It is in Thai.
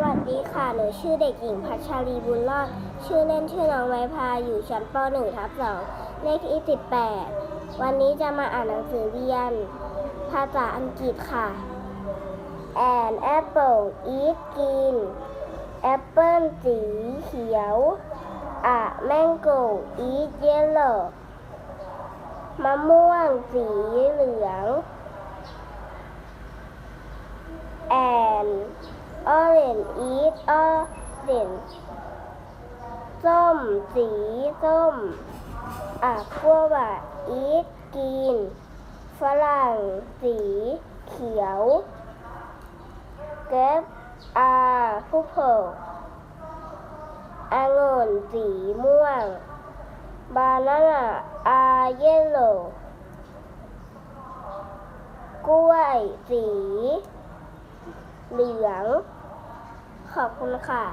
วัสดีค่ะ หนูชื่อเด็กหญิงพัชรีบุญรอด ชื่อเล่นชื่อน้องไม้พา อยู่ชั้นป .1/2 เลขที่18วันนี้จะมาอ่านหนังสือเรียนภาษาอังกฤษค่ะ An apple is green แอปเปิ้ลสีเขียว A mango is yellow มะม่วงสีเหลือง An orange is orange ส้มสีส้ม A guava is green ฝรั่งสีเขียว Grapes are purple องุ่นสีม่วง Banana are yellow กล้วยสีเหลืองขอบคุณค่ะ